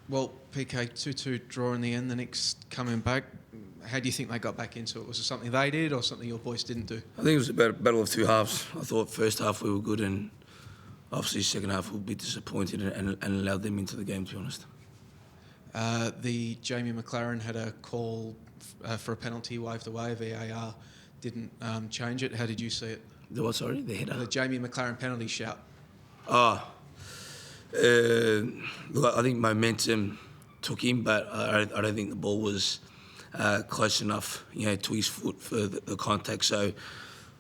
Well, PK 2-2 draw in the end, the Knicks coming back. How do you think they got back into it? Was it something they did or something your boys didn't do? I think it was a battle of two halves. I thought first half we were good, and obviously second half we were a bit disappointed and allowed them into the game, to be honest. The Jamie McLaren had a call for a penalty waved away. VAR didn't change it. How did you see it? The what, sorry? The header? The Jamie McLaren penalty shout. Look, I think momentum took him, but I don't think the ball was close enough, to his foot for the contact. So,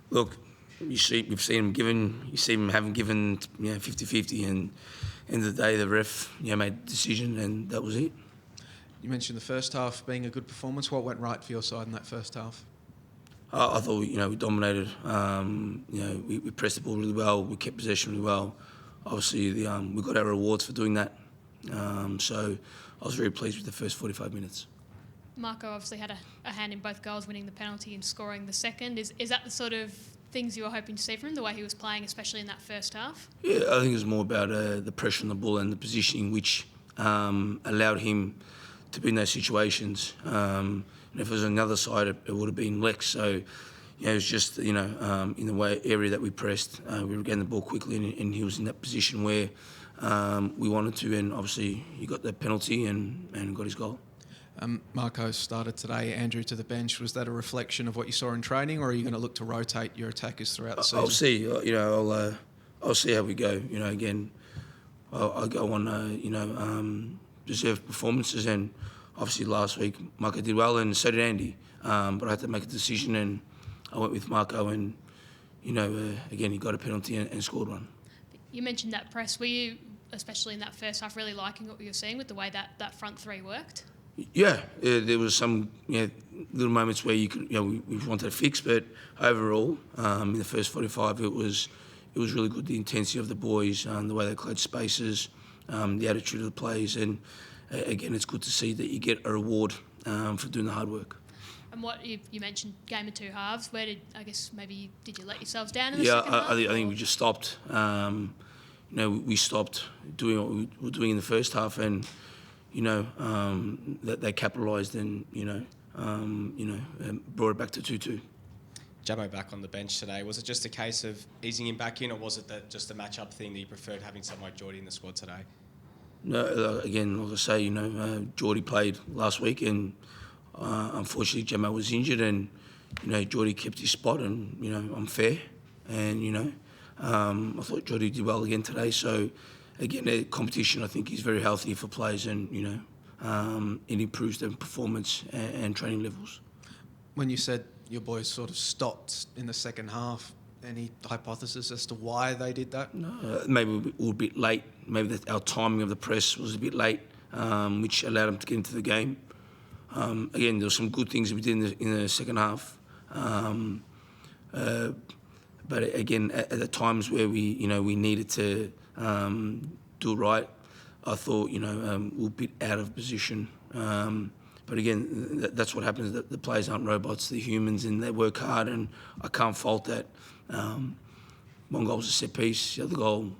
look, we've seen him having given, 50-50, and end of the day, the ref, made a decision, and that was it. You mentioned the first half being a good performance. What went right for your side in that first half? I thought, we dominated. We pressed the ball really well. We kept possession really well. Obviously, we got our rewards for doing that. So I was very pleased with the first 45 minutes. Marco obviously had a hand in both goals, winning the penalty and scoring the second. Is that the sort of things you were hoping to see from him, the way he was playing, especially in that first half? Yeah, I think it was more about the pressure on the ball and the positioning, which allowed him to be in those situations. And if it was on the other side, it would have been Lex. So, it was just, in the area that we pressed, we were getting the ball quickly, and he was in that position where we wanted to, and obviously he got that penalty and got his goal. Marco started today, Andrew to the bench. Was that a reflection of what you saw in training, or are you going to look to rotate your attackers throughout the season? I'll see. I'll see how we go. Again, I'll go on, reserve performances, and obviously last week Marco did well, and so did Andy. But I had to make a decision, and I went with Marco, and again he got a penalty and scored one. You mentioned that press. Were you, especially in that first half, really liking what you were seeing with the way that front three worked? Yeah, there was some little moments where you could, we wanted to fix, but overall, in the first 45, it was really good. The intensity of the boys, the way they closed spaces, the attitude of the players, and again, it's good to see that you get a reward for doing the hard work. And what you mentioned, game of two halves. Where did you let yourselves down in the second half? I think we just stopped. We stopped doing what we were doing in the first half, and that they capitalised and brought it back to 2-2. Jamo back on the bench today. Was it just a case of easing him back in, or was it just a match-up thing that you preferred having someone like Geordie in the squad today? No, again, like I say, Geordie played last week, and unfortunately Jamo was injured, and Geordie kept his spot, and I'm fair, and I thought Geordie did well again today. So again, the competition I think is very healthy for players, and it improves their performance and training levels. When you said your boys sort of stopped in the second half, any hypothesis as to why they did that? No, maybe we were a bit late. Maybe our timing of the press was a bit late, which allowed them to get into the game. Again, there were some good things we did in the second half. But again, at the times where we needed to do it right, I thought we were a bit out of position. But again, that's what happens. The players aren't robots; they're humans, and they work hard. And I can't fault that. One goal was a set piece. The other goal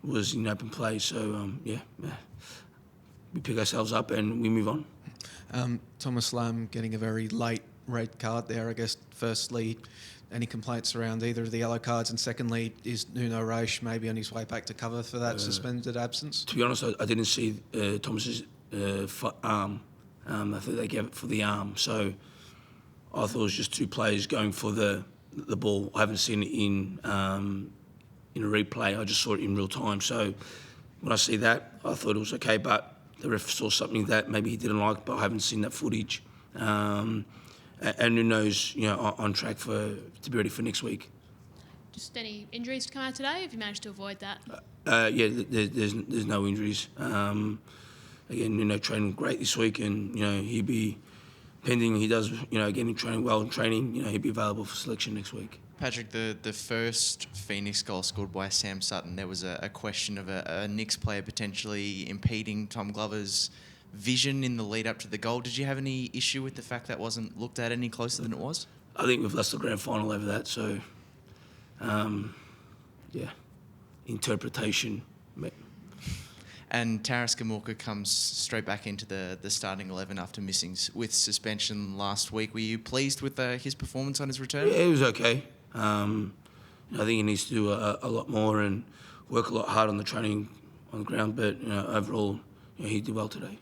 was in open play. So we pick ourselves up and we move on. Thomas Lam getting a very late red card there. I guess firstly, any complaints around either of the yellow cards, and secondly, is Nuno Reis maybe on his way back to cover for that suspended absence? To be honest, I didn't see Thomas's arm. I thought they gave it for the arm, so I thought it was just two players going for the ball. I haven't seen it in a replay. I just saw it in real time. So when I see that, I thought it was okay, but the ref saw something that maybe he didn't like, but I haven't seen that footage. And Nuno's on track to be ready for next week. Just any injuries to come out today? Have you managed to avoid that? There's no injuries. Again, Nuno training great this week, and he'll be pending. He does, again, training well in training. He'll be available for selection next week. Patrick, the first Phoenix goal scored by Sam Sutton, there was a question of a Knicks player potentially impeding Tom Glover's vision in the lead up to the goal. Did you have any issue with the fact that wasn't looked at any closer than it was? I think we've lost the grand final over that, so interpretation. And Taras Gamorka comes straight back into the starting 11 after missing with suspension last week. Were you pleased with his performance on his return? Yeah, it was okay. I think he needs to do a lot more and work a lot hard on the training on the ground. But overall, he did well today.